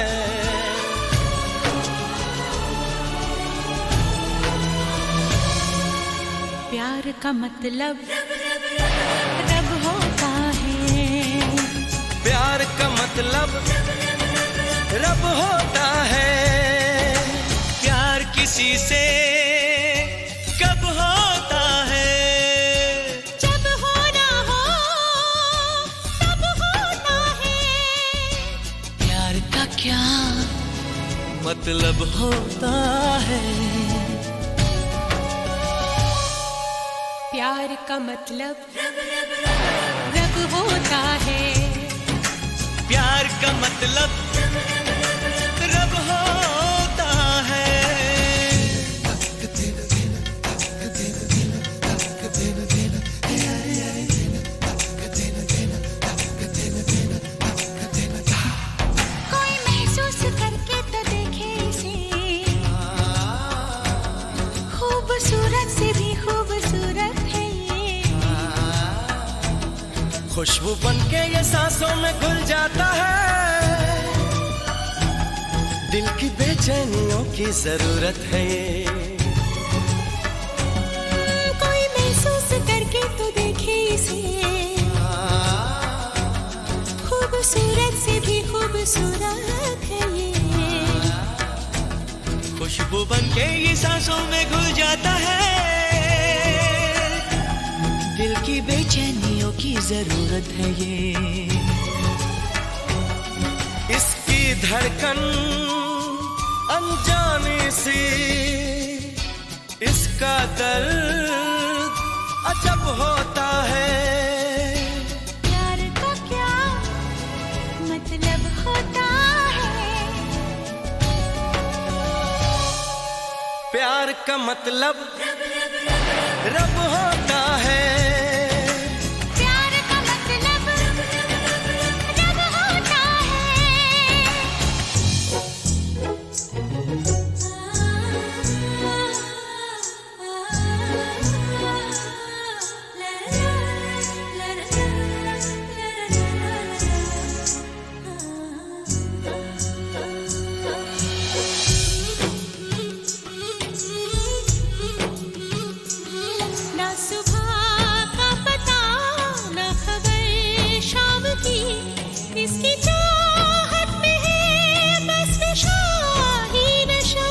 प्यार का मतलब रब होता है, प्यार का मतलब रब होता है। प्यार किसी से कब होता है, जब होना हो तब होता है। प्यार का क्या मतलब होता है। प्यार का मतलब रब होता है, प्यार का मतलब रब होता है। कोई महसूस करके तो देखे इसे, खूबसूरत से भी खूबसूरत है ये। खुशबू बनके ये सांसों में घुल जाता है, दिल की बेचैनियों की जरूरत है ये। कोई महसूस करके तो देखे इसे, खूबसूरत से भी खूबसूरत है ये। खुशबू बनके ये सांसों में घुल जाता है, दिल की बेचैनियों की जरूरत है ये। इसकी धड़कन अनजानी सी, इसका दर्द अजब होता है। प्यार का क्या मतलब होता है, प्यार का मतलब रब होता है। प्यार का मतलब रब होता ना सुबह का पता ना खबर शाम की, इसकी चाहत में है बस नशा ही नशा।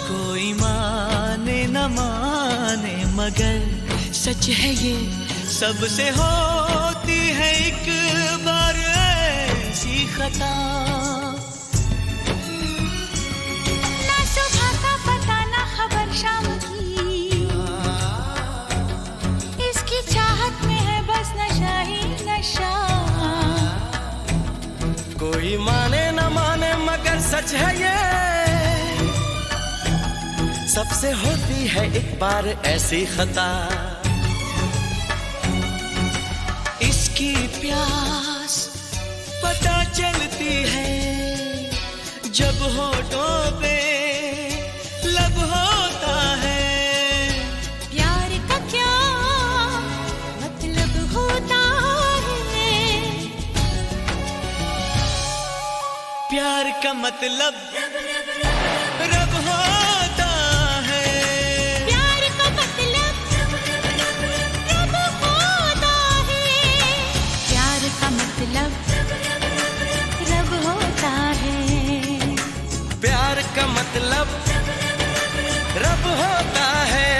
कोई माने न माने मगर सच है ये, सबसे होती है एक बार ऐसी खता। ना सुबह का पता ना खबर शाम की, इसकी चाहत में है बस नशा ही नशा। कोई माने न माने मगर सच है ये, सबसे होती है एक बार ऐसी खता। इसकी प्यास पता चलती है जब होठों पे लब होता है। प्यार का क्या मतलब होता है, प्यार का मतलब रब होता है। प्यार का मतलब रब होता है। प्यार का मतलब रब होता है, प्यार का मतलब रब होता है।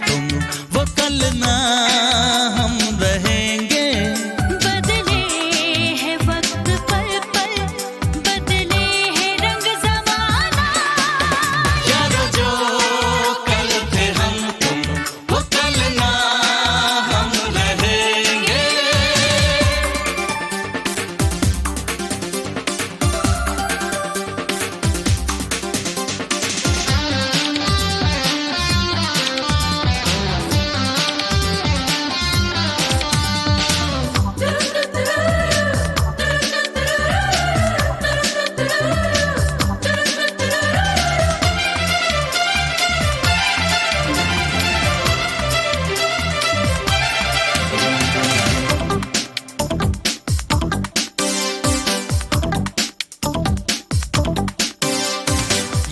तुम वो कल ना हम रहेंगे। बदले है वक्त पल पल, बदले है रंग ज़माना। यारो जो कल थे हम तुम वो कल ना हम रहेंगे।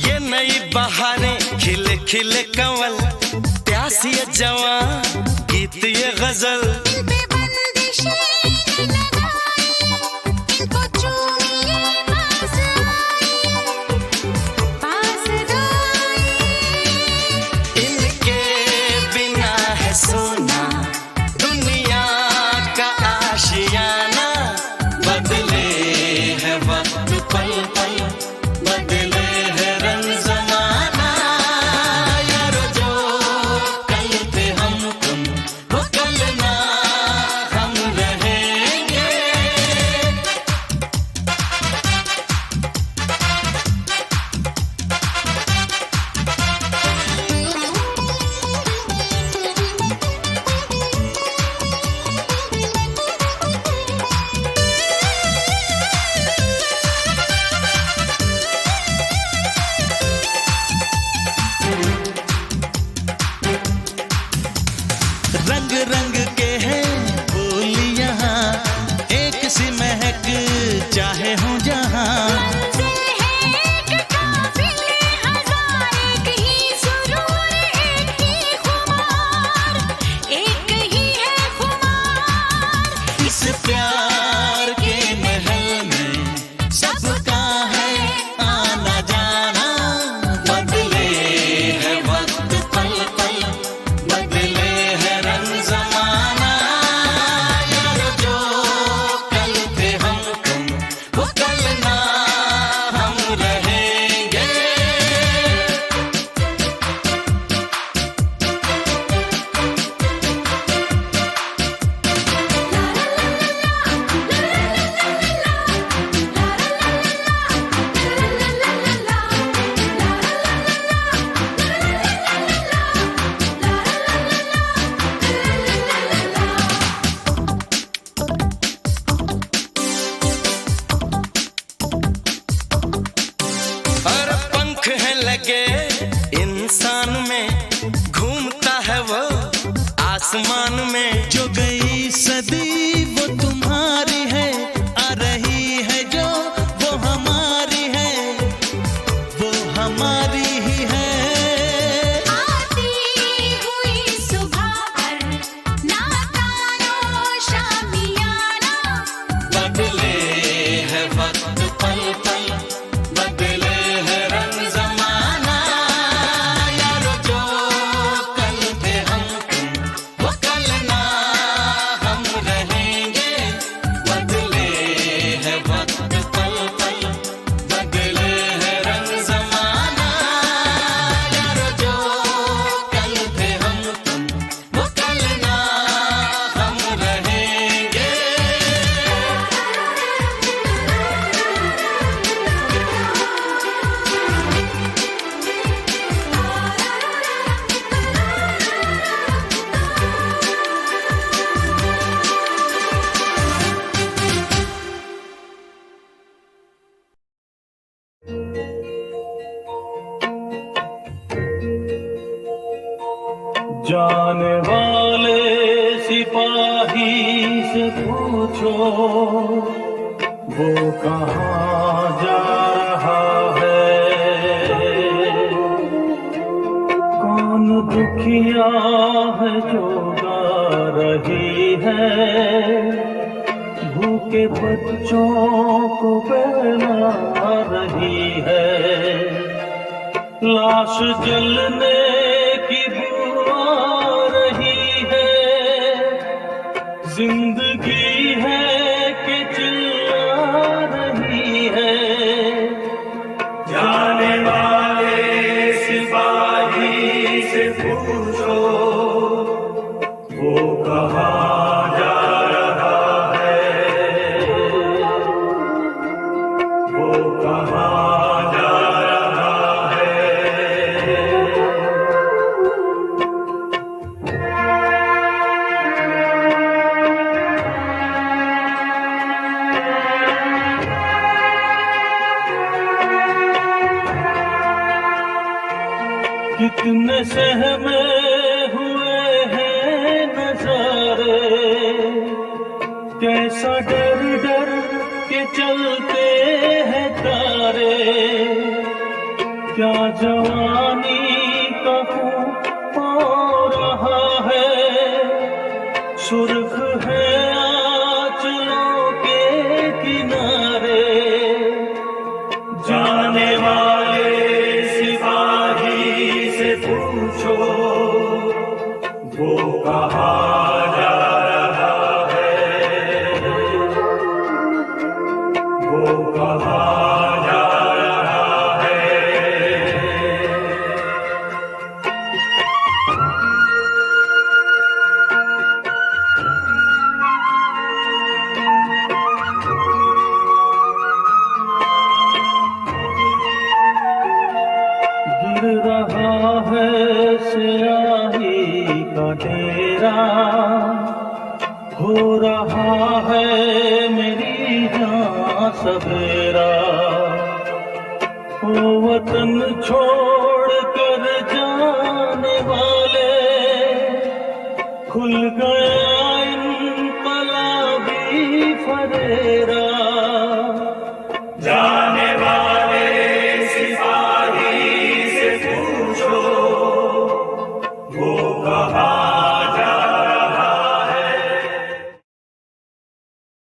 ये नई बहारें खिले खिले कंवल, प्यासी ये जवां गीत ये गजल। इनके बिना है सोना दुनिया का आशियाना। बदले है वक्त पल पल, बदले है रंग ज़माना। यारो जो कल थे हम तुम वो कल ना हम रहेंगे। रंग रंग के हैं फूल यहाँ, एक सी महक चाहे हो जहाँ। इस प्यार के महल में सबका है आना जाना। बदले है वक्त पल पल, बदले है रंग ज़माना। यारो जो कल थे हम तुम वो कल ना हम रहेंगे। और पंख है लगे इंसान में, घूमता है वो आसमान में। जो गई सदी वो तुम्हारी है, आ रही है जो वो हमारी है, वो हमारी ही है। आती हुई सुबह पर नातानो शामियाना। बदले है वक्त पल पल, बदले है रंग ज़माना। यारो जो कल थे हम तुम वो कल ना हम रहेंगे। बदले है वक्त पल पल, बदले है रंग ज़माना। यारो जो कल थे हम तुम वो कल ना हम रहेंगे। जाने वाले सिपाही से पूछो वो कहाँ जा रहा है। कौन दुखिया है जो गा रही है, भूखे बच्चों को बहला रही है। लाश जलने की बुआ जिंदगी है कि चिल्ला रही है, जाने वाले सिपाही से पूछो वो कहाँ जा रहा है, वो कहाँ जा रहा है। कितने सहमे हुए हैं नजारे, कैसा डर डर के चलते हैं तारे, क्या जवानी का खून हो रहा है, सुर्ख है आंचलों के किनारे, जाने वाले सिपाही से पूछो वो कहाँ जा रहा है, वो कहाँ जा रहा है। गिर रहा है स्याही का डेरा, हो रहा है मेरी जान सवेरा, ओ वतन छोड़ कर जाने वाले, खुल गया इनकलाबी फरेरा,